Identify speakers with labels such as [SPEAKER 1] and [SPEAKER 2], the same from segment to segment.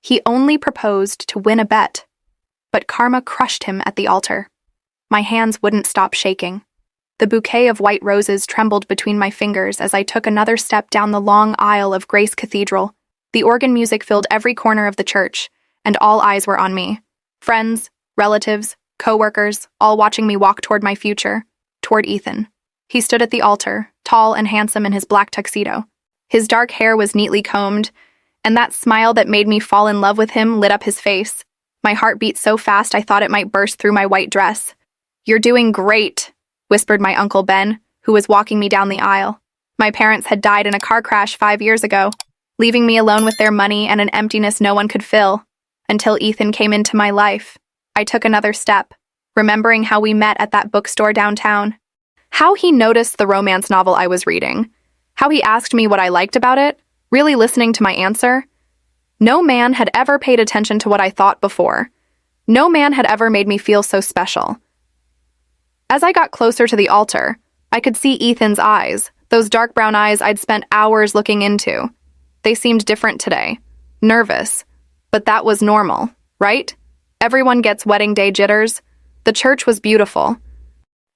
[SPEAKER 1] He only proposed to win a bet, but karma crushed him at the altar. My hands wouldn't stop shaking. The bouquet of white roses trembled between my fingers as I took another step down the long aisle of Grace Cathedral. The organ music filled every corner of the church, and all eyes were on me. Friends, relatives, co-workers, all watching me walk toward my future, toward Ethan. He stood at the altar, tall and handsome in his black tuxedo. His dark hair was neatly combed, and that smile that made me fall in love with him lit up his face. My heart beat so fast I thought it might burst through my white dress. "You're doing great," whispered my Uncle Ben, who was walking me down the aisle. My parents had died in a car crash 5 years ago, leaving me alone with their money and an emptiness no one could fill. Until Ethan came into my life, I took another step, remembering how we met at that bookstore downtown. How he noticed the romance novel I was reading. How he asked me what I liked about it, really listening to my answer. No man had ever paid attention to what I thought before. No man had ever made me feel so special. As I got closer to the altar, I could see Ethan's eyes, those dark brown eyes I'd spent hours looking into. They seemed different today. Nervous. But that was normal, right? Everyone gets wedding day jitters. The church was beautiful.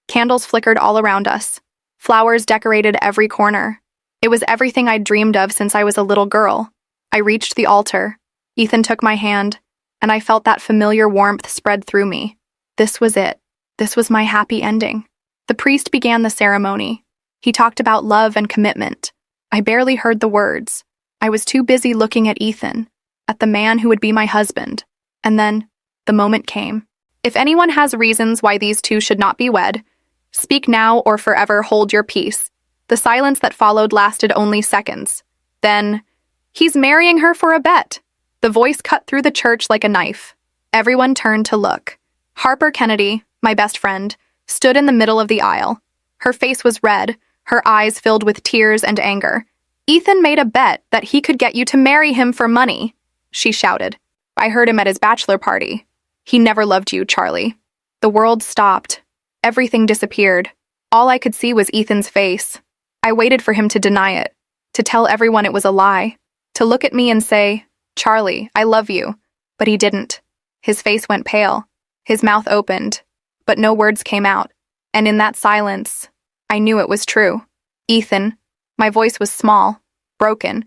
[SPEAKER 1] Candles flickered all around us. Flowers decorated every corner. It was everything I'd dreamed of since I was a little girl. I reached the altar. Ethan took my hand, and I felt that familiar warmth spread through me. This was it. This was my happy ending. The priest began the ceremony. He talked about love and commitment. I barely heard the words. I was too busy looking at Ethan, at the man who would be my husband. And then, the moment came. If anyone has reasons why these two should not be wed, speak now or forever hold your peace. The silence that followed lasted only seconds. Then, "He's marrying her for a bet." The voice cut through the church like a knife. Everyone turned to look. Harper Kennedy, my best friend, stood in the middle of the aisle. Her face was red, her eyes filled with tears and anger. "Ethan made a bet that he could get you to marry him for money," she shouted. "I heard him at his bachelor party. He never loved you, Charlie." The world stopped. Everything disappeared. All I could see was Ethan's face. I waited for him to deny it, to tell everyone it was a lie, to look at me and say, "Charlie, I love you." But he didn't. His face went pale. His mouth opened, but no words came out. And in that silence, I knew it was true. "Ethan," my voice was small, broken.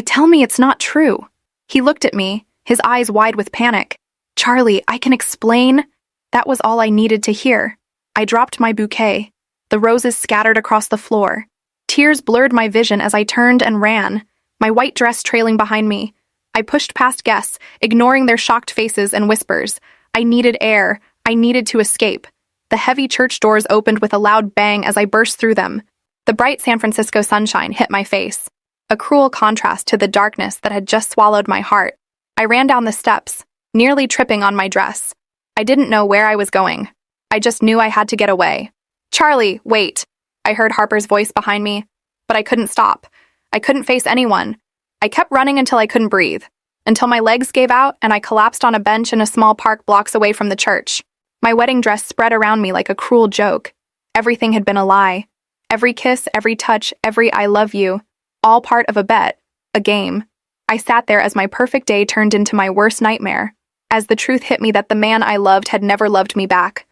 [SPEAKER 1] "Tell me it's not true." He looked at me, his eyes wide with panic. "Charlie, I can explain." That was all I needed to hear. I dropped my bouquet. The roses scattered across the floor. Tears blurred my vision as I turned and ran, my white dress trailing behind me. I pushed past guests, ignoring their shocked faces and whispers. I needed air. I needed to escape. The heavy church doors opened with a loud bang as I burst through them. The bright San Francisco sunshine hit my face, a cruel contrast to the darkness that had just swallowed my heart. I ran down the steps, nearly tripping on my dress. I didn't know where I was going. I just knew I had to get away. "Charlie, wait." I heard Harper's voice behind me, but I couldn't stop. I couldn't face anyone. I kept running until I couldn't breathe, until my legs gave out and I collapsed on a bench in a small park blocks away from the church. My wedding dress spread around me like a cruel joke. Everything had been a lie. Every kiss, every touch, every "I love you," all part of a bet, a game. I sat there as my perfect day turned into my worst nightmare, as the truth hit me that the man I loved had never loved me back.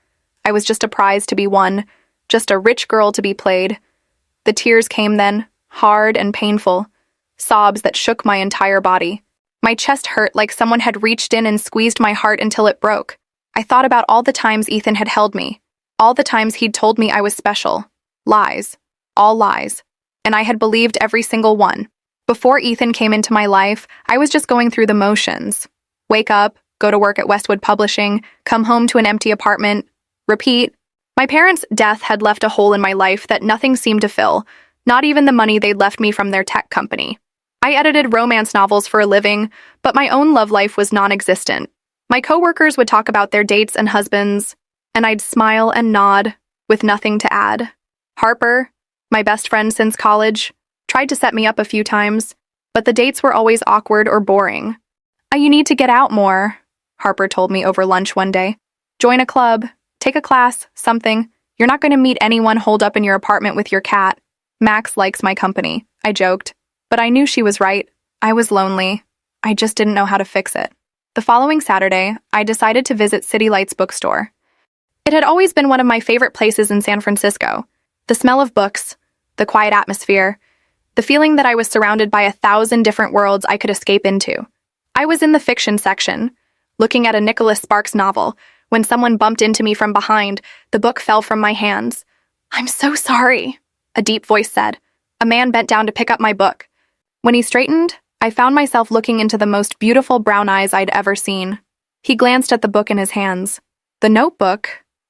[SPEAKER 1] I was just a prize to be won, just a rich girl to be played. The tears came then, hard and painful, sobs that shook my entire body. My chest hurt like someone had reached in and squeezed my heart until it broke. I thought about all the times Ethan had held me, all the times he'd told me I was special. Lies. All lies. And I had believed every single one. Before Ethan came into my life, I was just going through the motions. Wake up, go to work at Westwood Publishing, come home to an empty apartment, repeat. My parents' death had left a hole in my life that nothing seemed to fill, not even the money they'd left me from their tech company. I edited romance novels for a living, but my own love life was non-existent. My coworkers would talk about their dates and husbands, and I'd smile and nod, with nothing to add. Harper, my best friend since college, tried to set me up a few times, but the dates were always awkward or boring. "You need to get out more," Harper told me over lunch one day. "Join a club, take a class, something. You're not going to meet anyone holed up in your apartment with your cat. Max likes my company," I joked. But I knew she was right. I was lonely. I just didn't know how to fix it. The following Saturday, I decided to visit City Lights bookstore. It had always been one of my favorite places in San Francisco. The smell of books, the quiet atmosphere, the feeling that I was surrounded by 1,000 different worlds I could escape into. I was in the fiction section, looking at a Nicholas Sparks novel, when someone bumped into me from behind. The book fell from my hands. "I'm so sorry," a deep voice said. A man bent down to pick up my book. When he straightened, I found myself looking into the most beautiful brown eyes I'd ever seen. He glanced at the book in his hands. "The Notebook?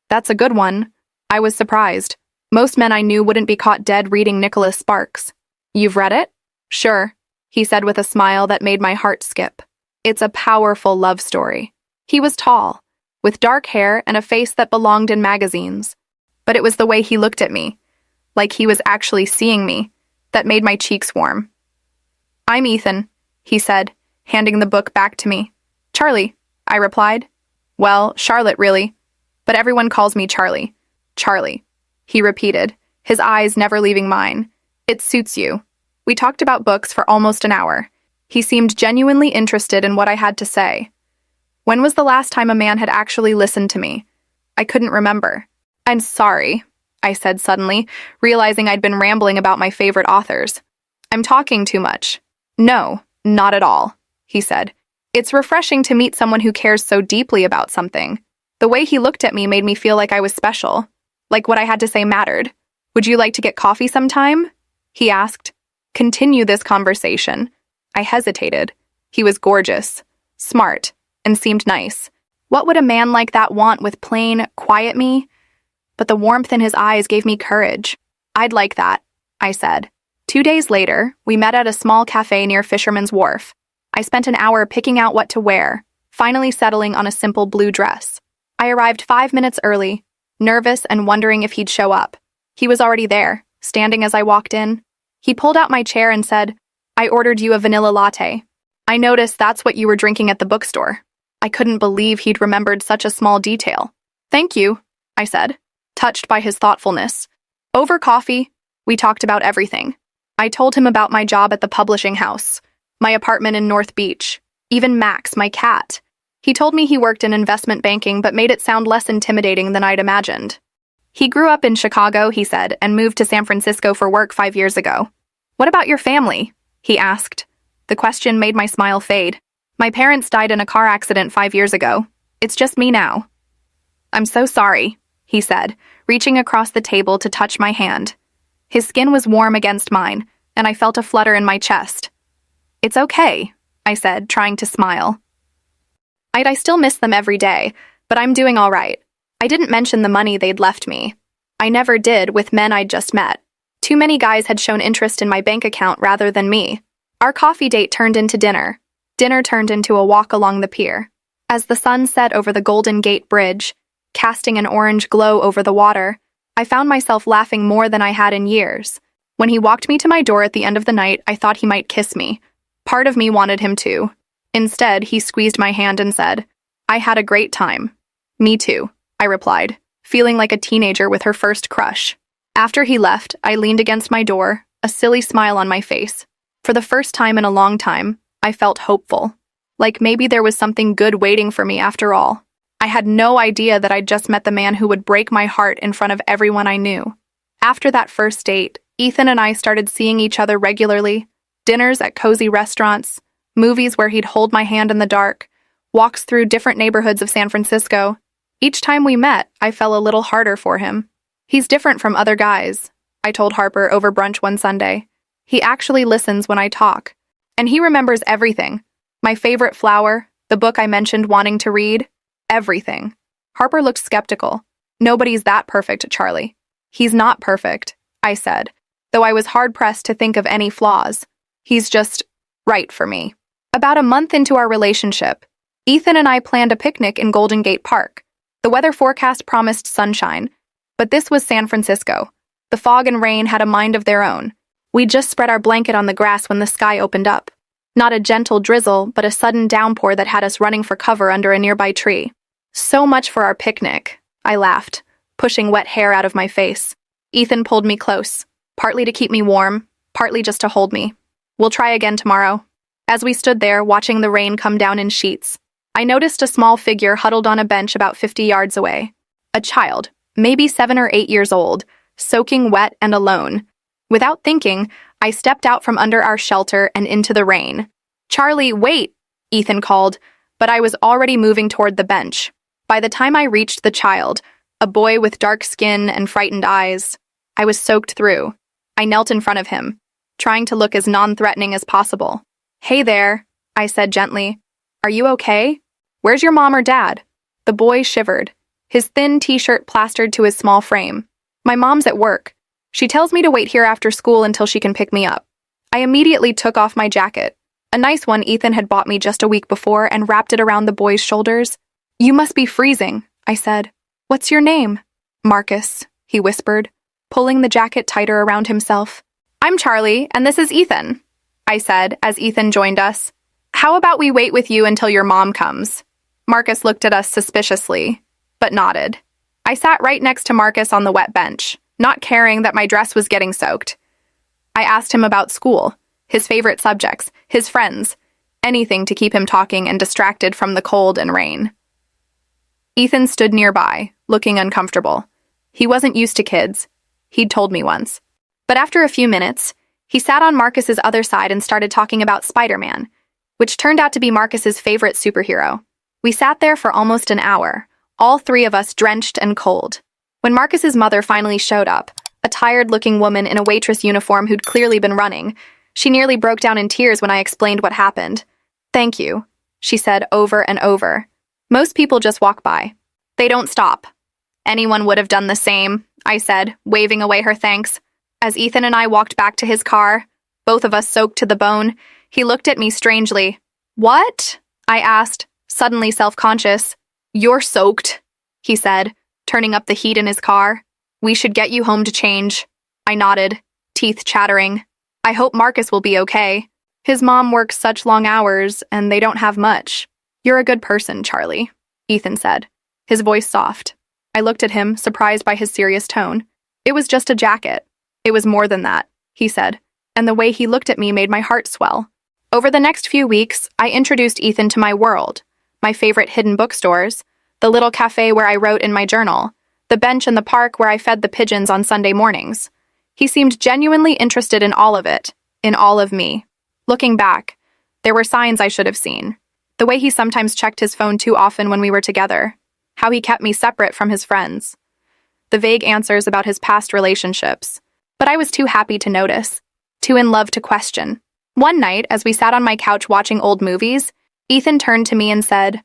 [SPEAKER 1] That's a good one." I was surprised. Most men I knew wouldn't be caught dead reading Nicholas Sparks. "You've read it?" "Sure," he said with a smile that made my heart skip. "It's a powerful love story." He was tall, with dark hair and a face that belonged in magazines. But it was the way he looked at me, like he was actually seeing me, that made my cheeks warm. "I'm Ethan," he said, handing the book back to me. "Charlie," I replied. "Well, Charlotte, really. But everyone calls me Charlie." "Charlie," he repeated, his eyes never leaving mine. "It suits you." We talked about books for almost an hour. He seemed genuinely interested in what I had to say. When was the last time a man had actually listened to me? I couldn't remember. "I'm sorry," I said suddenly, realizing I'd been rambling about my favorite authors. "I'm talking too much." "No, not at all," he said. "It's refreshing to meet someone who cares so deeply about something." The way he looked at me made me feel like I was special, like what I had to say mattered. "Would you like to get coffee sometime?" he asked. "Continue this conversation." I hesitated. He was gorgeous, smart, and seemed nice. What would a man like that want with plain, quiet me? But the warmth in his eyes gave me courage. "I'd like that," I said. 2 days later, we met at a small cafe near Fisherman's Wharf. I spent an hour picking out what to wear, finally settling on a simple blue dress. I arrived 5 minutes early, nervous and wondering if he'd show up. He was already there, standing as I walked in. He pulled out my chair and said, "I ordered you a vanilla latte. I noticed that's what you were drinking at the bookstore." I couldn't believe he'd remembered such a small detail. "Thank you," I said, touched by his thoughtfulness. Over coffee, we talked about everything. I told him about my job at the publishing house, my apartment in North Beach, even Max, my cat. He told me he worked in investment banking but made it sound less intimidating than I'd imagined. He grew up in Chicago, he said, and moved to San Francisco for work 5 years ago. "What about your family?" he asked. The question made my smile fade. "My parents died in a car accident 5 years ago. It's just me now." "I'm so sorry," he said, reaching across the table to touch my hand. His skin was warm against mine, and I felt a flutter in my chest. "It's okay," I said, trying to smile. I still miss them every day, but I'm doing all right. I didn't mention the money they'd left me. I never did with men I'd just met. Too many guys had shown interest in my bank account rather than me. Our coffee date turned into dinner. Dinner turned into a walk along the pier. As the sun set over the Golden Gate Bridge, casting an orange glow over the water, I found myself laughing more than I had in years. When he walked me to my door at the end of the night, I thought he might kiss me. Part of me wanted him to. Instead, he squeezed my hand and said, "I had a great time." "Me too," I replied, feeling like a teenager with her first crush. After he left, I leaned against my door, a silly smile on my face. For the first time in a long time, I felt hopeful. Like maybe there was something good waiting for me after all. I had no idea that I'd just met the man who would break my heart in front of everyone I knew. After that first date, Ethan and I started seeing each other regularly. Dinners at cozy restaurants, movies where he'd hold my hand in the dark, walks through different neighborhoods of San Francisco. Each time we met, I fell a little harder for him. "He's different from other guys," I told Harper over brunch one Sunday. "He actually listens when I talk. And he remembers everything. My favorite flower, the book I mentioned wanting to read, everything." Harper looked skeptical. "Nobody's that perfect, Charlie." "He's not perfect," I said, though I was hard-pressed to think of any flaws. "He's just right for me." About a month into our relationship, Ethan and I planned a picnic in Golden Gate Park. The weather forecast promised sunshine, but this was San Francisco. The fog and rain had a mind of their own. We just spread our blanket on the grass when the sky opened up. Not a gentle drizzle, but a sudden downpour that had us running for cover under a nearby tree. "So much for our picnic," I laughed, pushing wet hair out of my face. Ethan pulled me close, partly to keep me warm, partly just to hold me. "We'll try again tomorrow." As we stood there, watching the rain come down in sheets, I noticed a small figure huddled on a bench about 50 yards away. A child, maybe 7 or 8 years old, soaking wet and alone. Without thinking, I stepped out from under our shelter and into the rain. "Charlie, wait!" Ethan called, but I was already moving toward the bench. By the time I reached the child, a boy with dark skin and frightened eyes, I was soaked through. I knelt in front of him, trying to look as non-threatening as possible. "Hey there," I said gently. "Are you okay? Where's your mom or dad?" The boy shivered, his thin t-shirt plastered to his small frame. "My mom's at work. She tells me to wait here after school until she can pick me up." I immediately took off my jacket, a nice one Ethan had bought me just a week before, and wrapped it around the boy's shoulders. "You must be freezing," I said. "What's your name?" "Marcus," he whispered, pulling the jacket tighter around himself. "I'm Charlie, and this is Ethan," I said as Ethan joined us. "How about we wait with you until your mom comes?" Marcus looked at us suspiciously, but nodded. I sat right next to Marcus on the wet bench, not caring that my dress was getting soaked. I asked him about school, his favorite subjects, his friends, anything to keep him talking and distracted from the cold and rain. Ethan stood nearby, looking uncomfortable. He wasn't used to kids. He'd told me once. But after a few minutes, he sat on Marcus's other side and started talking about Spider-Man, which turned out to be Marcus's favorite superhero. We sat there for almost an hour, all three of us drenched and cold. When Marcus's mother finally showed up, a tired-looking woman in a waitress uniform who'd clearly been running, she nearly broke down in tears when I explained what happened. "Thank you," she said over and over. "Most people just walk by. They don't stop." "Anyone would have done the same," I said, waving away her thanks. As Ethan and I walked back to his car, both of us soaked to the bone, he looked at me strangely. "What?" I asked, suddenly self-conscious. "You're soaked," he said, turning up the heat in his car. "We should get you home to change." I nodded, teeth chattering. "I hope Marcus will be okay. His mom works such long hours, and they don't have much." "You're a good person, Charlie," Ethan said, his voice soft. I looked at him, surprised by his serious tone. "It was just a jacket." "It was more than that," he said, and the way he looked at me made my heart swell. Over the next few weeks, I introduced Ethan to my world, my favorite hidden bookstores, the little cafe where I wrote in my journal, the bench in the park where I fed the pigeons on Sunday mornings. He seemed genuinely interested in all of it, in all of me. Looking back, there were signs I should have seen. The way he sometimes checked his phone too often when we were together, how he kept me separate from his friends, the vague answers about his past relationships. But I was too happy to notice, too in love to question. One night, as we sat on my couch watching old movies, Ethan turned to me and said,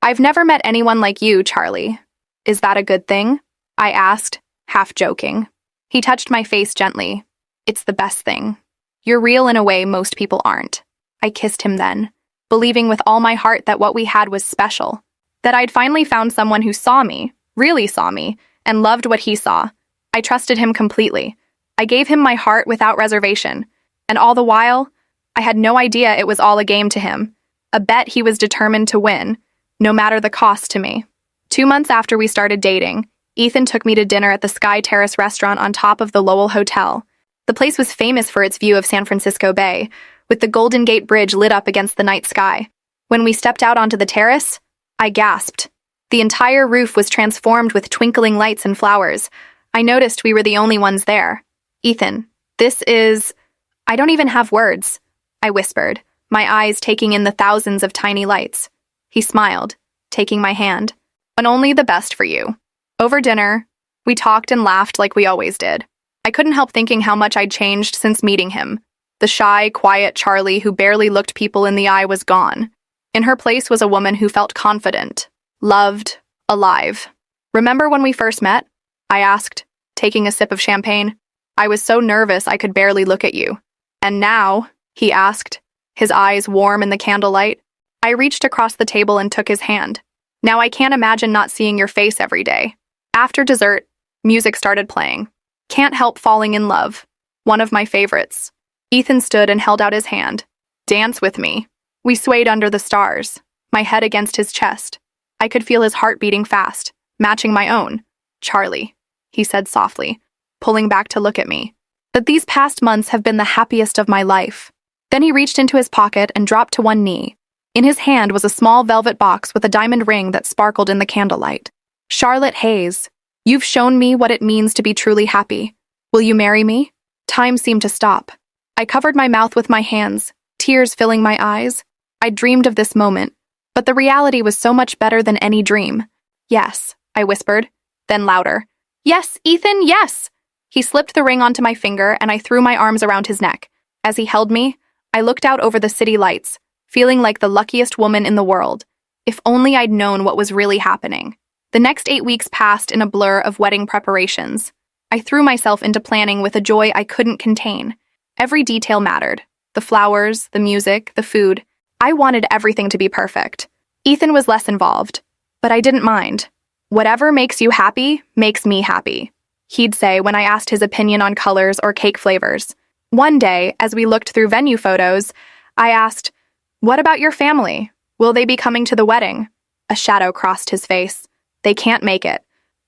[SPEAKER 1] "I've never met anyone like you, Charlie. Is that a good thing?" I asked, half joking. He touched my face gently. "It's the best thing. You're real in a way most people aren't." I kissed him then, believing with all my heart that what we had was special, that I'd finally found someone who saw me, really saw me, and loved what he saw. I trusted him completely. I gave him my heart without reservation, and all the while, I had no idea it was all a game to him, a bet he was determined to win, no matter the cost to me. 2 months after we started dating, Ethan took me to dinner at the Sky Terrace restaurant on top of the Lowell Hotel. The place was famous for its view of San Francisco Bay, with the Golden Gate Bridge lit up against the night sky. When we stepped out onto the terrace, I gasped. The entire roof was transformed with twinkling lights and flowers. I noticed we were the only ones there. "Ethan, this is—" "I don't even have words," I whispered, my eyes taking in the thousands of tiny lights. He smiled, taking my hand. "And only the best for you." Over dinner, we talked and laughed like we always did. I couldn't help thinking how much I'd changed since meeting him. The shy, quiet Charlie who barely looked people in the eye was gone. In her place was a woman who felt confident, loved, alive. "Remember when we first met?" I asked, taking a sip of champagne. "I was so nervous I could barely look at you." "And now?" he asked, his eyes warm in the candlelight. I reached across the table and took his hand. "Now I can't imagine not seeing your face every day." After dessert, music started playing. "Can't Help Falling in Love," one of my favorites. Ethan stood and held out his hand. "Dance with me." We swayed under the stars, my head against his chest. I could feel his heart beating fast, matching my own. "Charlie," he said softly, pulling back to look at me, "that these past months have been the happiest of my life. Then he reached into his pocket and dropped to one knee. In his hand was a small velvet box with a diamond ring that sparkled in the candlelight. "Charlotte Hayes, you've shown me what it means to be truly happy. Will you marry me?" Time seemed to stop. I covered my mouth with my hands, tears filling my eyes. I dreamed of this moment, but the reality was so much better than any dream. "Yes," I whispered, then louder. "Yes, Ethan, yes!" He slipped the ring onto my finger, and I threw my arms around his neck. As he held me, I looked out over the city lights, feeling like the luckiest woman in the world. If only I'd known what was really happening. The next 8 weeks passed in a blur of wedding preparations. I threw myself into planning with a joy I couldn't contain. Every detail mattered. The flowers, the music, the food. I wanted everything to be perfect. Ethan was less involved, but I didn't mind. "Whatever makes you happy makes me happy," he'd say when I asked his opinion on colors or cake flavors. One day, as we looked through venue photos, I asked, "What about your family? Will they be coming to the wedding?" A shadow crossed his face. "They can't make it.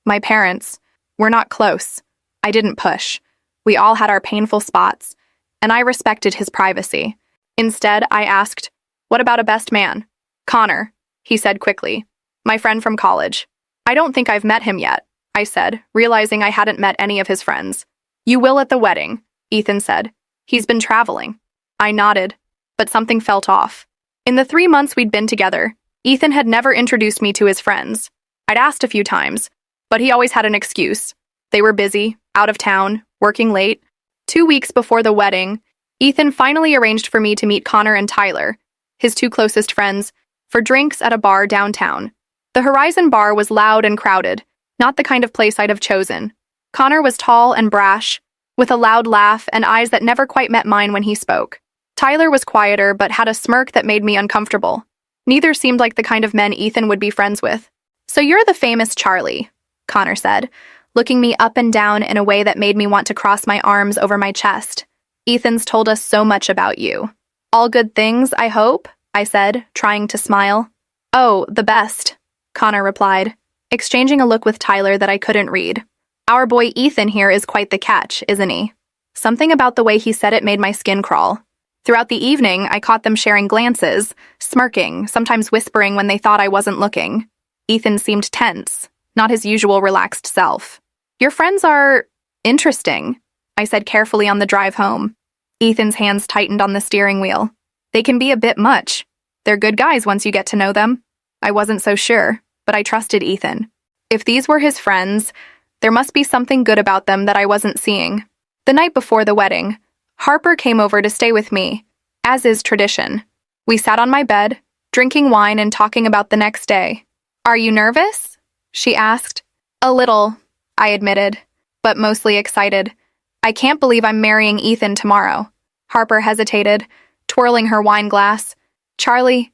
[SPEAKER 1] My parents, we're not close." I didn't push. We all had our painful spots, and I respected his privacy. Instead, I asked, "What about a best man?" "Connor," he said quickly. "My friend from college." "I don't think I've met him yet," I said, realizing I hadn't met any of his friends. "You will at the wedding," Ethan said. "He's been traveling." I nodded, but something felt off. In the 3 months we'd been together, Ethan had never introduced me to his friends. I'd asked a few times, but he always had an excuse. They were busy, out of town, working late. 2 weeks before the wedding, Ethan finally arranged for me to meet Connor and Tyler, his 2 closest friends, for drinks at a bar downtown. The Horizon Bar was loud and crowded, not the kind of place I'd have chosen. Connor was tall and brash, with a loud laugh and eyes that never quite met mine when he spoke. Tyler was quieter but had a smirk that made me uncomfortable. Neither seemed like the kind of men Ethan would be friends with. "So you're the famous Charlie," Connor said, looking me up and down in a way that made me want to cross my arms over my chest. "Ethan's told us so much about you." "All good things, I hope?" I said, trying to smile. "Oh, the best," Connor replied, exchanging a look with Tyler that I couldn't read. "Our boy Ethan here is quite the catch, isn't he?" Something about the way he said it made my skin crawl. Throughout the evening, I caught them sharing glances, smirking, sometimes whispering when they thought I wasn't looking. Ethan seemed tense, not his usual relaxed self. "Your friends are interesting," I said carefully on the drive home. Ethan's hands tightened on the steering wheel. "They can be a bit much. They're good guys once you get to know them." I wasn't so sure, but I trusted Ethan. If these were his friends, there must be something good about them that I wasn't seeing. The night before the wedding, Harper came over to stay with me, as is tradition. We sat on my bed, drinking wine and talking about the next day. "Are you nervous?" she asked. "A little," I admitted, but mostly excited. "I can't believe I'm marrying Ethan tomorrow." Harper hesitated, twirling her wine glass. "Charlie,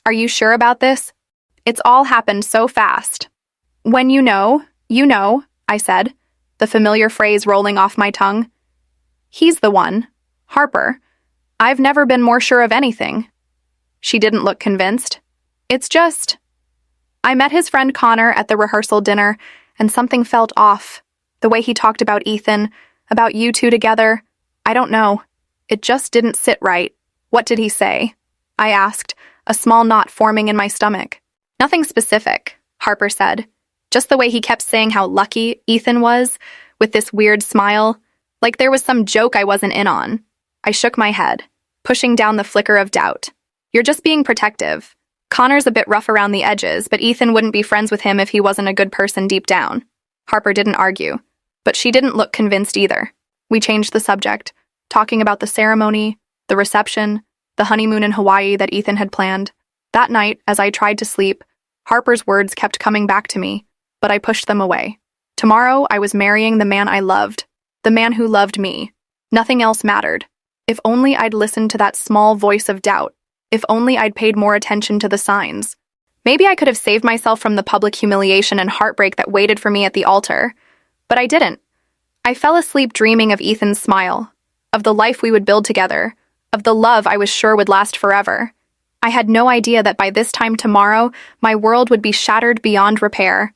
[SPEAKER 1] are you sure about this? It's all happened so fast." "When you know, I said, the familiar phrase rolling off my tongue. "He's the one. Harper. I've never been more sure of anything." She didn't look convinced. "It's just—" I met his friend Connor at the rehearsal dinner, and something felt off. The way he talked about Ethan, about you two together. I don't know. It just didn't sit right. "What did he say?" I asked, a small knot forming in my stomach. "Nothing specific," Harper said. "Just the way he kept saying how lucky Ethan was, with this weird smile, like there was some joke I wasn't in on." I shook my head, pushing down the flicker of doubt. "You're just being protective. Connor's a bit rough around the edges, but Ethan wouldn't be friends with him if he wasn't a good person deep down." Harper didn't argue, but she didn't look convinced either. We changed the subject, talking about the ceremony, the reception, the honeymoon in Hawaii that Ethan had planned. That night, as I tried to sleep, Harper's words kept coming back to me, but I pushed them away. Tomorrow, I was marrying the man I loved, the man who loved me. Nothing else mattered. If only I'd listened to that small voice of doubt. If only I'd paid more attention to the signs. Maybe I could have saved myself from the public humiliation and heartbreak that waited for me at the altar. But I didn't. I fell asleep dreaming of Ethan's smile, of the life we would build together, of the love I was sure would last forever. I had no idea that by this time tomorrow, my world would be shattered beyond repair.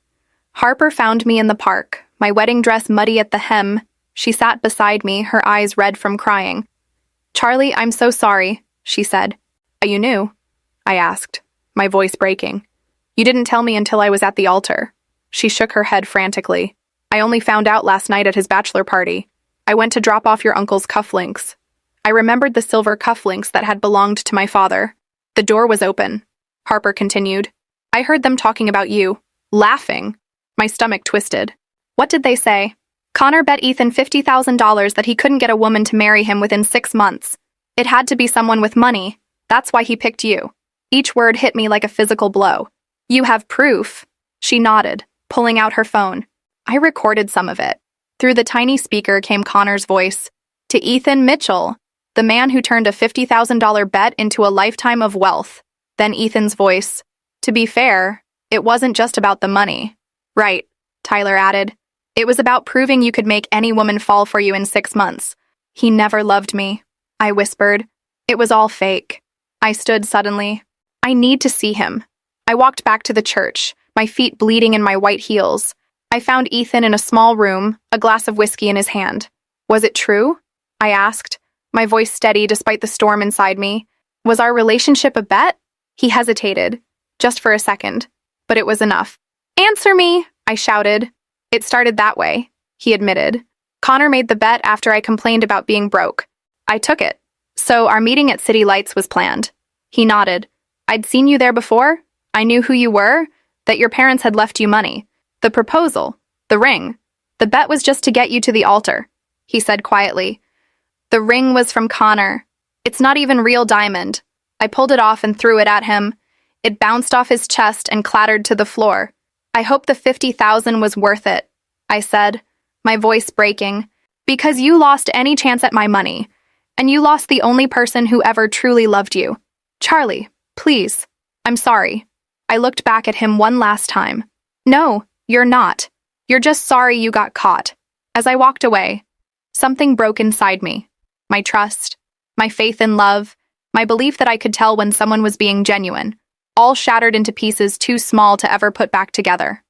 [SPEAKER 1] Harper found me in the park, my wedding dress muddy at the hem. She sat beside me, her eyes red from crying. Charlie, I'm so sorry, she said. You knew? I asked, my voice breaking. You didn't tell me until I was at the altar. She shook her head frantically. I only found out last night at his bachelor party. I went to drop off your uncle's cufflinks. I remembered the silver cufflinks that had belonged to my father. The door was open. Harper continued. I heard them talking about you, laughing. My stomach twisted. What did they say? Connor bet Ethan $50,000 that he couldn't get a woman to marry him within 6 months. It had to be someone with money. That's why he picked you. Each word hit me like a physical blow. You have proof. She nodded, pulling out her phone. I recorded some of it. Through the tiny speaker came Connor's voice. To Ethan Mitchell, the man who turned a $50,000 bet into a lifetime of wealth. Then Ethan's voice. To be fair, it wasn't just about the money. Right, Tyler added. It was about proving you could make any woman fall for you in 6 months. He never loved me, I whispered. It was all fake. I stood suddenly. I need to see him. I walked back to the church, my feet bleeding in my white heels. I found Ethan in a small room, a glass of whiskey in his hand. Was it true? I asked, my voice steady despite the storm inside me. Was our relationship a bet? He hesitated, just for a second, but it was enough. Answer me, I shouted. It started that way, he admitted. Connor made the bet after I complained about being broke. I took it. So our meeting at City Lights was planned. He nodded. I'd seen you there before. I knew who you were, that your parents had left you money. The proposal, the ring. The bet was just to get you to the altar, he said quietly. The ring was from Connor. It's not even real diamond. I pulled it off and threw it at him. It bounced off his chest and clattered to the floor. I hope the $50,000 was worth it, I said, my voice breaking, because you lost any chance at my money, and you lost the only person who ever truly loved you. Charlie, please. I'm sorry. I looked back at him one last time. No, you're not. You're just sorry you got caught. As I walked away, something broke inside me. My trust, my faith in love, my belief that I could tell when someone was being genuine, all shattered into pieces too small to ever put back together.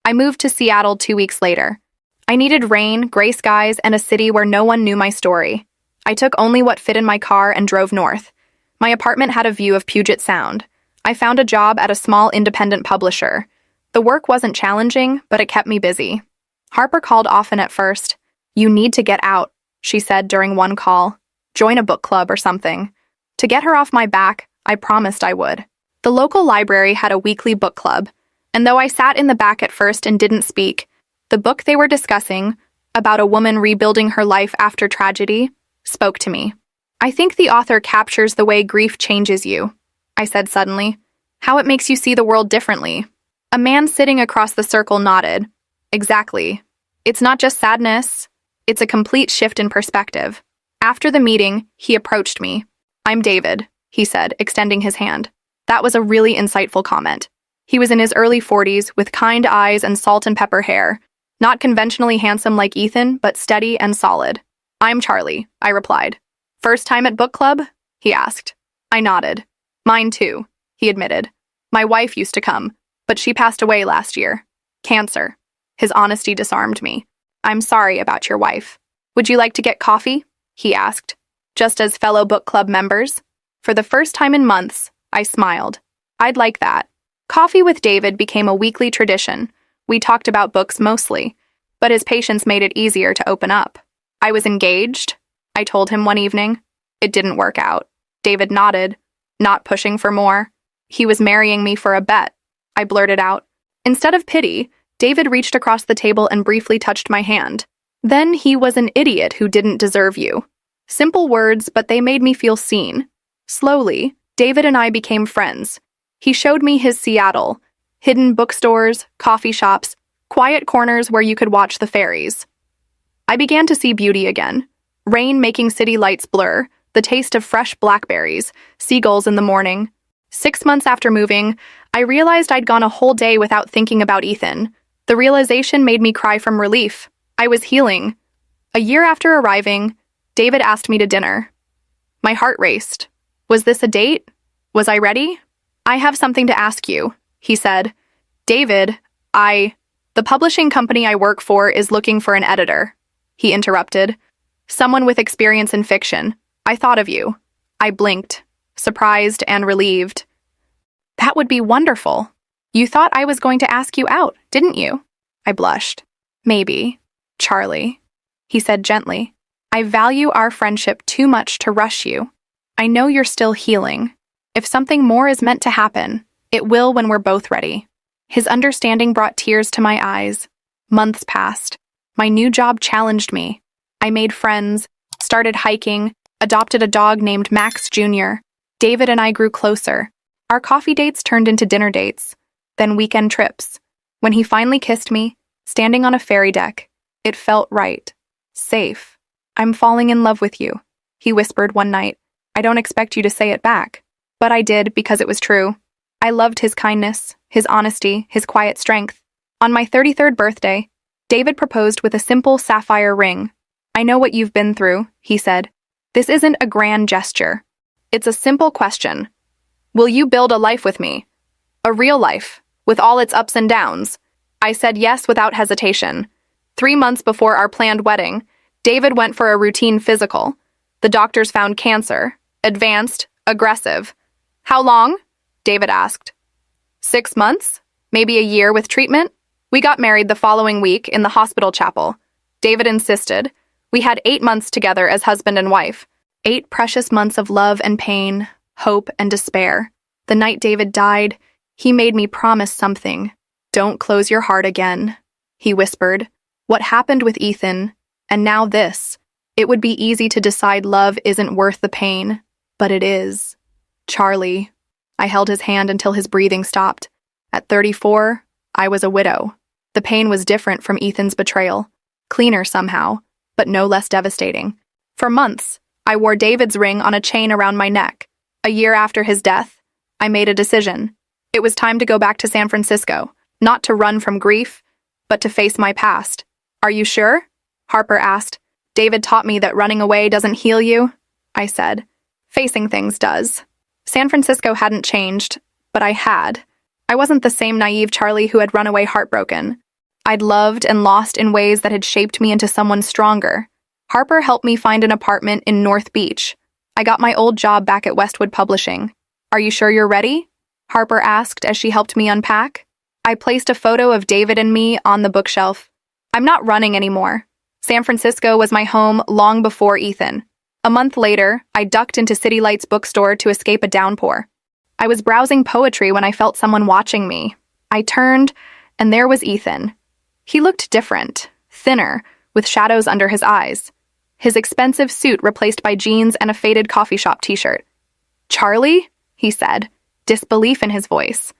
[SPEAKER 1] I moved to Seattle 2 weeks later. I needed rain, gray skies, and a city where no one knew my story. I took only what fit in my car and drove north. My apartment had a view of Puget Sound. I found a job at a small independent publisher. The work wasn't challenging, but it kept me busy. Harper called often at first. You need to get out, she said during one call. Join a book club or something. To get her off my back, I promised I would. The local library had a weekly book club, and though I sat in the back at first and didn't speak, the book they were discussing, about a woman rebuilding her life after tragedy, spoke to me. I think the author captures the way grief changes you, I said suddenly, how it makes you see the world differently. A man sitting across the circle nodded. Exactly. It's not just sadness, it's a complete shift in perspective. After the meeting, he approached me. I'm David, he said, extending his hand. That was a really insightful comment. He was in his early 40s, with kind eyes and salt and pepper hair. Not conventionally handsome like Ethan, but steady and solid. I'm Charlie, I replied. First time at book club? He asked. I nodded. Mine too, he admitted. My wife used to come, but she passed away last year. Cancer. His honesty disarmed me. I'm sorry about your wife. Would you like to get coffee? He asked. Just as fellow book club members? For the first time in months, I smiled. I'd like that. Coffee with David became a weekly tradition. We talked about books mostly, but his patience made it easier to open up. I was engaged, I told him one evening. It didn't work out. David nodded, not pushing for more. He was marrying me for a bet, I blurted out. Instead of pity, David reached across the table and briefly touched my hand. Then he was an idiot who didn't deserve you. Simple words, but they made me feel seen. Slowly, David and I became friends. He showed me his Seattle, hidden bookstores, coffee shops, quiet corners where you could watch the ferries. I began to see beauty again. Rain making city lights blur, the taste of fresh blackberries, seagulls in the morning. 6 months after moving, I realized I'd gone a whole day without thinking about Ethan. The realization made me cry from relief. I was healing. A year after arriving, David asked me to dinner. My heart raced. Was this a date? Was I ready? I have something to ask you, he said. David, the publishing company I work for is looking for an editor. He interrupted. Someone with experience in fiction. I thought of you. I blinked, surprised and relieved. That would be wonderful. You thought I was going to ask you out, didn't you? I blushed. Maybe, Charlie, he said gently. I value our friendship too much to rush you. I know you're still healing. If something more is meant to happen, it will when we're both ready. His understanding brought tears to my eyes. Months passed. My new job challenged me. I made friends, started hiking, adopted a dog named Max Jr. David and I grew closer. Our coffee dates turned into dinner dates, then weekend trips. When he finally kissed me, standing on a ferry deck, it felt right. Safe. I'm falling in love with you, he whispered one night. I don't expect you to say it back. But I did because it was true. I loved his kindness, his honesty, his quiet strength. On my 33rd birthday, David proposed with a simple sapphire ring. I know what you've been through, he said. This isn't a grand gesture. It's a simple question. Will you build a life with me? A real life, with all its ups and downs. I said yes without hesitation. 3 months before our planned wedding, David went for a routine physical. The doctors found cancer, advanced, aggressive. How long? David asked. 6 months? Maybe a year with treatment? We got married the following week in the hospital chapel. David insisted. We had 8 months together as husband and wife. 8 precious months of love and pain, hope and despair. The night David died, he made me promise something. Don't close your heart again, he whispered. What happened with Ethan, and now this. It would be easy to decide love isn't worth the pain, but it is. Charlie. I held his hand until his breathing stopped. At 34, I was a widow. The pain was different from Ethan's betrayal. Cleaner somehow, but no less devastating. For months, I wore David's ring on a chain around my neck. A year after his death, I made a decision. It was time to go back to San Francisco, not to run from grief, but to face my past. Are you sure? Harper asked. David taught me that running away doesn't heal you, I said. Facing things does. San Francisco hadn't changed, but I had. I wasn't the same naive Charlie who had run away heartbroken. I'd loved and lost in ways that had shaped me into someone stronger. Harper helped me find an apartment in North Beach. I got my old job back at Westwood Publishing. Are you sure you're ready? Harper asked as she helped me unpack. I placed a photo of David and me on the bookshelf. I'm not running anymore. San Francisco was my home long before Ethan. A month later, I ducked into City Lights bookstore to escape a downpour. I was browsing poetry when I felt someone watching me. I turned, and there was Ethan. He looked different, thinner, with shadows under his eyes. His expensive suit replaced by jeans and a faded coffee shop t-shirt. Charlie? He said, disbelief in his voice.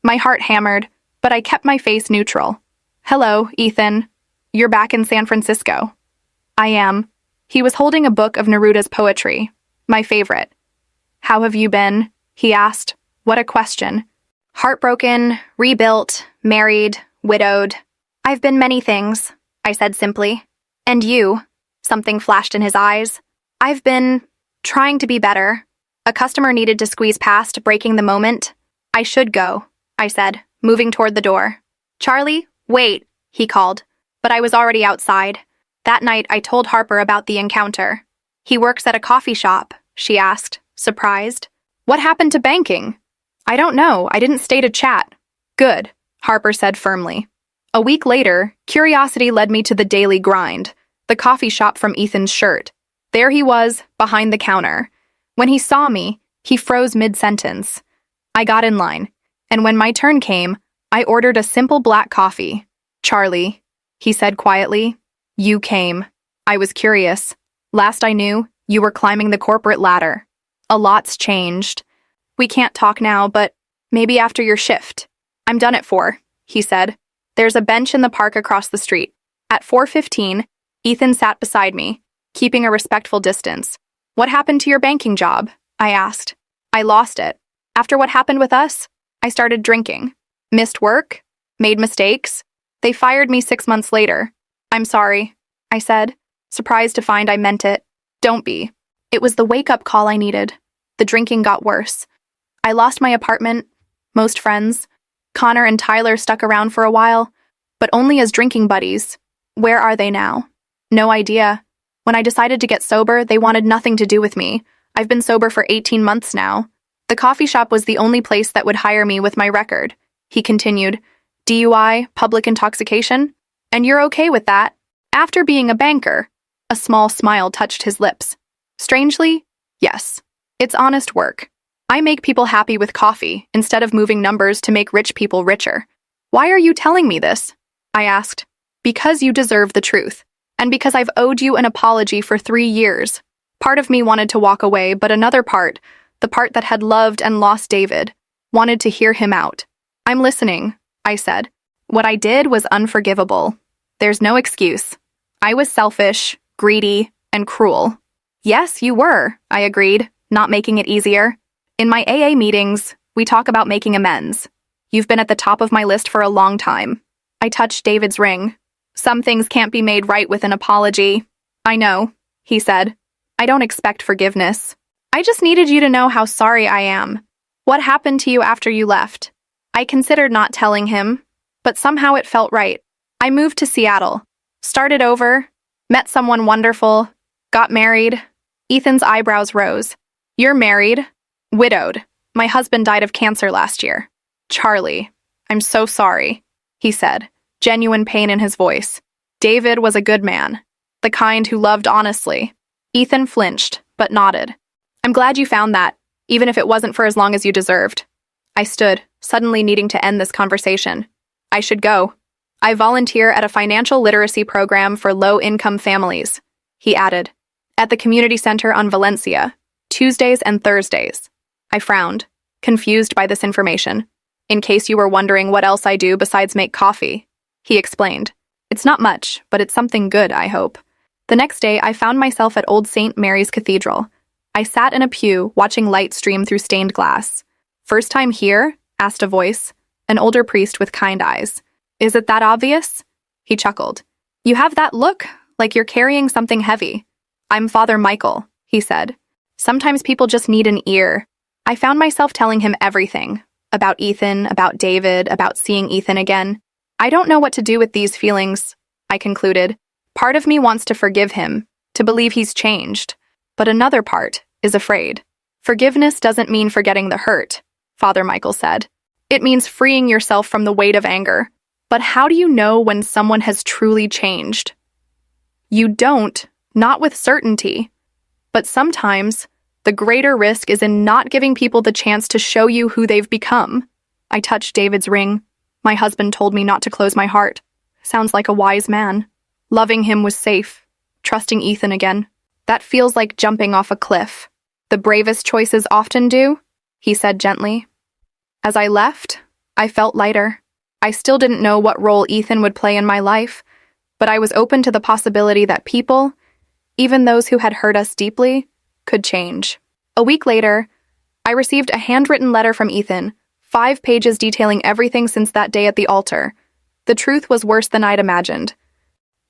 [SPEAKER 1] My heart hammered, but I kept my face neutral. Hello, Ethan. You're back in San Francisco. I am. He was holding a book of Neruda's poetry, my favorite. How have you been? He asked. What a question. Heartbroken, rebuilt, married, widowed. I've been many things, I said simply. And you? Something flashed in his eyes. I've been trying to be better. A customer needed to squeeze past, breaking the moment. I should go, I said, moving toward the door. Charlie, wait, he called, but I was already outside. That night, I told Harper about the encounter. He works at a coffee shop, she asked, surprised. What happened to banking? I don't know, I didn't stay to chat. Good, Harper said firmly. A week later, curiosity led me to the daily grind, the coffee shop from Ethan's shirt. There he was, behind the counter. When he saw me, he froze mid-sentence. I got in line, and when my turn came, I ordered a simple black coffee. Charlie, he said quietly, you came. I was curious. Last I knew, you were climbing the corporate ladder. A lot's changed. We can't talk now, but maybe after your shift. I'm done at 4, he said. There's a bench in the park across the street. At 4:15, Ethan sat beside me, keeping a respectful distance. What happened to your banking job? I asked. I lost it. After what happened with us, I started drinking. Missed work? Made mistakes? They fired me 6 months later. I'm sorry, I said, surprised to find I meant it. Don't be. It was the wake-up call I needed. The drinking got worse. I lost my apartment, most friends. Connor and Tyler stuck around for a while, but only as drinking buddies. Where are they now? No idea. When I decided to get sober, they wanted nothing to do with me. I've been sober for 18 months now. The coffee shop was the only place that would hire me with my record. He continued, DUI, public intoxication? And you're okay with that? After being a banker. A small smile touched his lips. Strangely, yes. It's honest work. I make people happy with coffee instead of moving numbers to make rich people richer. Why are you telling me this? I asked. Because you deserve the truth. And because I've owed you an apology for 3 years. Part of me wanted to walk away, but another part, the part that had loved and lost David, wanted to hear him out. I'm listening, I said. What I did was unforgivable. There's no excuse. I was selfish, greedy, and cruel. Yes, you were, I agreed, not making it easier. In my AA meetings, we talk about making amends. You've been at the top of my list for a long time. I touched David's ring. Some things can't be made right with an apology. I know, he said. I don't expect forgiveness. I just needed you to know how sorry I am. What happened to you after you left? I considered not telling him, but somehow it felt right. I moved to Seattle, started over, met someone wonderful, got married. Ethan's eyebrows rose. You're married? Widowed. My husband died of cancer last year. Charlie, I'm so sorry, he said, genuine pain in his voice. David was a good man, the kind who loved honestly. Ethan flinched, but nodded. I'm glad you found that, even if it wasn't for as long as you deserved. I stood, suddenly needing to end this conversation. I should go. I volunteer at a financial literacy program for low-income families, he added, at the community center on Valencia, Tuesdays and Thursdays. I frowned, confused by this information. In case you were wondering what else I do besides make coffee, he explained. It's not much, but it's something good, I hope. The next day, I found myself at Old St. Mary's Cathedral. I sat in a pew, watching light stream through stained glass. First time here? Asked a voice, an older priest with kind eyes. Is it that obvious? He chuckled. You have that look, like you're carrying something heavy. I'm Father Michael, he said. Sometimes people just need an ear. I found myself telling him everything. About Ethan, about David, about seeing Ethan again. I don't know what to do with these feelings, I concluded. Part of me wants to forgive him, to believe he's changed. But another part is afraid. Forgiveness doesn't mean forgetting the hurt, Father Michael said. It means freeing yourself from the weight of anger. But how do you know when someone has truly changed? You don't, not with certainty. But sometimes, the greater risk is in not giving people the chance to show you who they've become. I touched David's ring. My husband told me not to close my heart. Sounds like a wise man. Loving him was safe. Trusting Ethan again. That feels like jumping off a cliff. The bravest choices often do, he said gently. As I left, I felt lighter. I still didn't know what role Ethan would play in my life, but I was open to the possibility that people, even those who had hurt us deeply, could change. A week later, I received a handwritten letter from Ethan, 5 pages detailing everything since that day at the altar. The truth was worse than I'd imagined.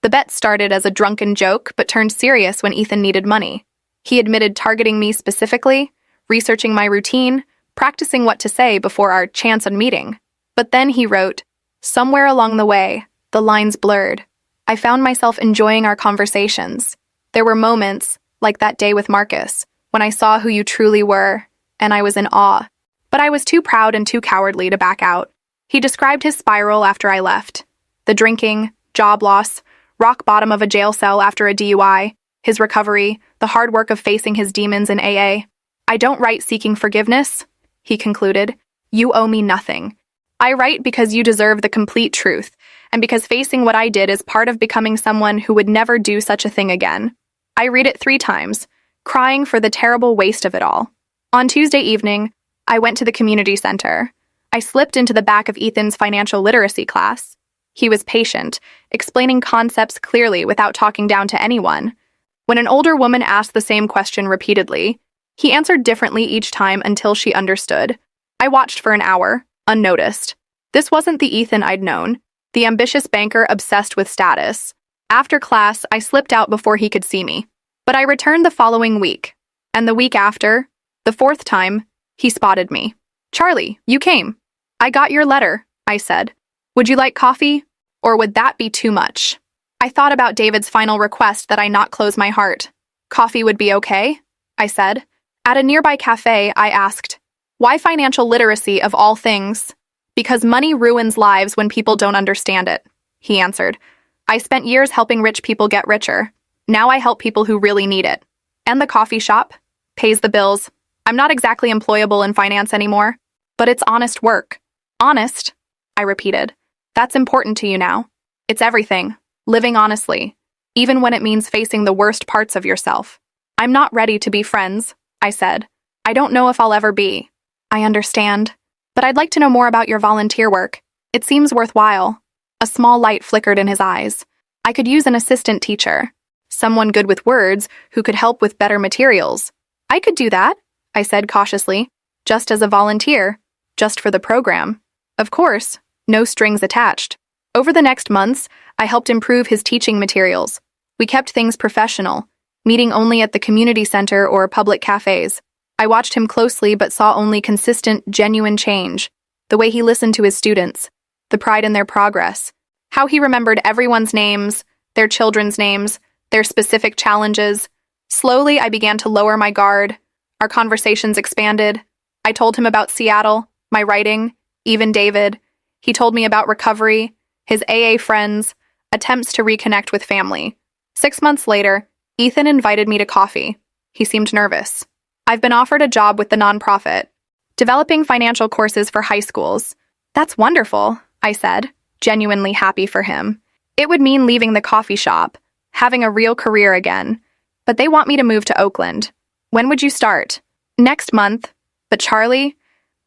[SPEAKER 1] The bet started as a drunken joke, but turned serious when Ethan needed money. He admitted targeting me specifically, researching my routine, practicing what to say before our chance on meeting. But then he wrote, somewhere along the way, the lines blurred. I found myself enjoying our conversations. There were moments, like that day with Marcus, when I saw who you truly were, and I was in awe. But I was too proud and too cowardly to back out. He described his spiral after I left. The drinking, job loss, rock bottom of a jail cell after a DUI, his recovery, the hard work of facing his demons in AA. I don't write seeking forgiveness, he concluded. You owe me nothing. I write because you deserve the complete truth, and because facing what I did is part of becoming someone who would never do such a thing again. I read it 3 times, crying for the terrible waste of it all. On Tuesday evening, I went to the community center. I slipped into the back of Ethan's financial literacy class. He was patient, explaining concepts clearly without talking down to anyone. When an older woman asked the same question repeatedly, he answered differently each time until she understood. I watched for an hour, unnoticed. This wasn't the Ethan I'd known, the ambitious banker obsessed with status. After class, I slipped out before he could see me. But I returned the following week, and the week after, the 4th time, he spotted me. Charlie, you came. I got your letter, I said. Would you like coffee? Or would that be too much? I thought about David's final request that I not close my heart. Coffee would be okay, I said. At a nearby cafe, I asked, why financial literacy of all things? Because money ruins lives when people don't understand it, he answered. I spent years helping rich people get richer. Now I help people who really need it. And the coffee shop pays the bills. I'm not exactly employable in finance anymore, but it's honest work. Honest, I repeated. That's important to you now. It's everything. Living honestly, even when it means facing the worst parts of yourself. I'm not ready to be friends, I said. I don't know if I'll ever be. I understand. But I'd like to know more about your volunteer work. It seems worthwhile. A small light flickered in his eyes. I could use an assistant teacher. Someone good with words who could help with better materials. I could do that, I said cautiously. Just as a volunteer. Just for the program. Of course, no strings attached. Over the next months, I helped improve his teaching materials. We kept things professional, meeting only at the community center or public cafes. I watched him closely but saw only consistent, genuine change. The way he listened to his students, the pride in their progress, how he remembered everyone's names, their children's names, their specific challenges. Slowly, I began to lower my guard. Our conversations expanded. I told him about Seattle, my writing, even David. He told me about recovery, his AA friends, attempts to reconnect with family. 6 months later, Ethan invited me to coffee. He seemed nervous. I've been offered a job with the nonprofit, developing financial courses for high schools. That's wonderful, I said, genuinely happy for him. It would mean leaving the coffee shop, having a real career again. But they want me to move to Oakland. When would you start? Next month. But Charlie,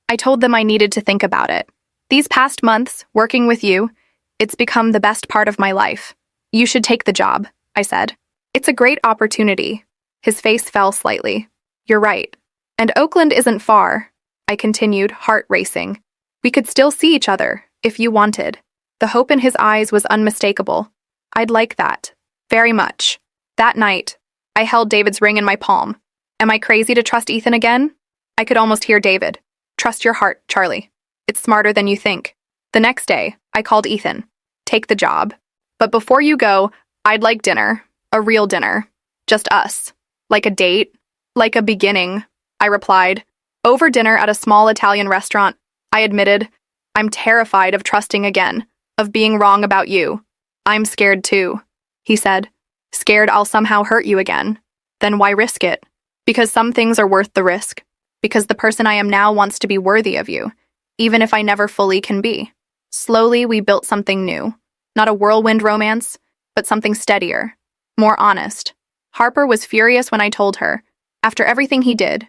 [SPEAKER 1] I told them I needed to think about it. These past months, working with you, it's become the best part of my life. You should take the job, I said. It's a great opportunity. His face fell slightly. You're right. And Oakland isn't far, I continued, heart racing. We could still see each other, if you wanted. The hope in his eyes was unmistakable. I'd like that. Very much. That night, I held David's ring in my palm. Am I crazy to trust Ethan again? I could almost hear David. Trust your heart, Charlie. It's smarter than you think. The next day, I called Ethan. Take the job. But before you go, I'd like dinner. A real dinner. Just us. Like a date. Like a beginning, I replied. Over dinner at a small Italian restaurant, I admitted, I'm terrified of trusting again, of being wrong about you. I'm scared too, he said. Scared I'll somehow hurt you again. Then why risk it? Because some things are worth the risk. Because the person I am now wants to be worthy of you, even if I never fully can be. Slowly, we built something new. Not a whirlwind romance, but something steadier, more honest. Harper was furious when I told her, after everything he did.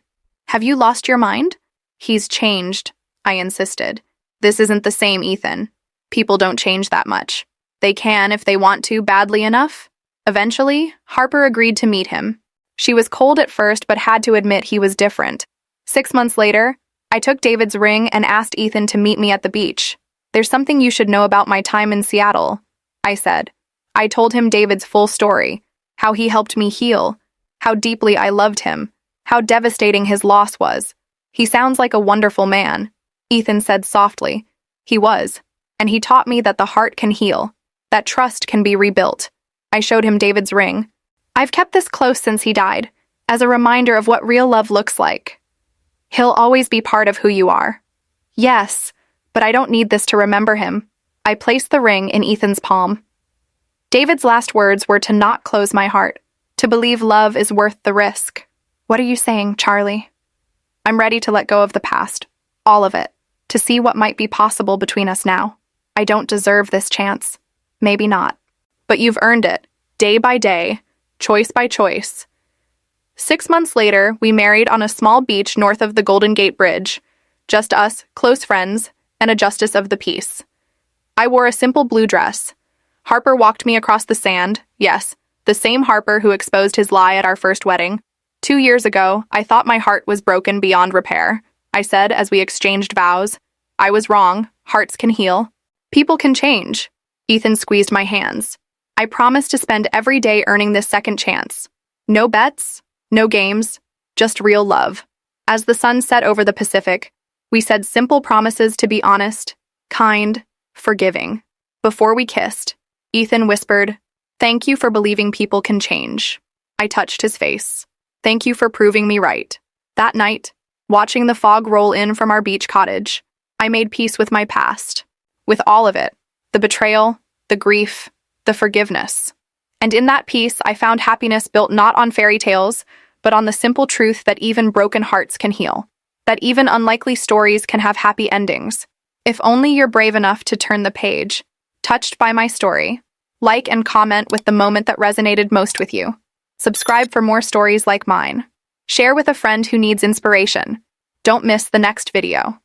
[SPEAKER 1] Have you lost your mind? He's changed, I insisted. This isn't the same Ethan. People don't change that much. They can if they want to badly enough. Eventually, Harper agreed to meet him. She was cold at first but had to admit he was different. 6 months later, I took David's ring and asked Ethan to meet me at the beach. There's something you should know about my time in Seattle, I said. I told him David's full story, how he helped me heal, how deeply I loved him, how devastating his loss was. He sounds like a wonderful man, Ethan said softly. He was, and he taught me that the heart can heal, that trust can be rebuilt. I showed him David's ring. I've kept this close since he died, as a reminder of what real love looks like. He'll always be part of who you are. Yes, but I don't need this to remember him. I placed the ring in Ethan's palm. David's last words were to not close my heart, to believe love is worth the risk. What are you saying, Charlie? I'm ready to let go of the past, all of it, to see what might be possible between us now. I don't deserve this chance. Maybe not. But you've earned it, day by day, choice by choice. 6 months later, we married on a small beach north of the Golden Gate Bridge. Just us, close friends, and a justice of the peace. I wore a simple blue dress. Harper walked me across the sand, yes, the same Harper who exposed his lie at our first wedding. 2 years ago, I thought my heart was broken beyond repair, I said as we exchanged vows. I was wrong. Hearts can heal. People can change. Ethan squeezed my hands. I promised to spend every day earning this second chance. No bets, no games, just real love. As the sun set over the Pacific, we said simple promises to be honest, kind, forgiving. Before we kissed, Ethan whispered, Thank you for believing people can change. I touched his face. Thank you for proving me right. That night, watching the fog roll in from our beach cottage, I made peace with my past. With all of it, the betrayal, the grief, the forgiveness. And in that peace, I found happiness built not on fairy tales, but on the simple truth that even broken hearts can heal. That even unlikely stories can have happy endings. If only you're brave enough to turn the page, touched by my story. Like and comment with the moment that resonated most with you. Subscribe for more stories like mine. Share with a friend who needs inspiration. Don't miss the next video.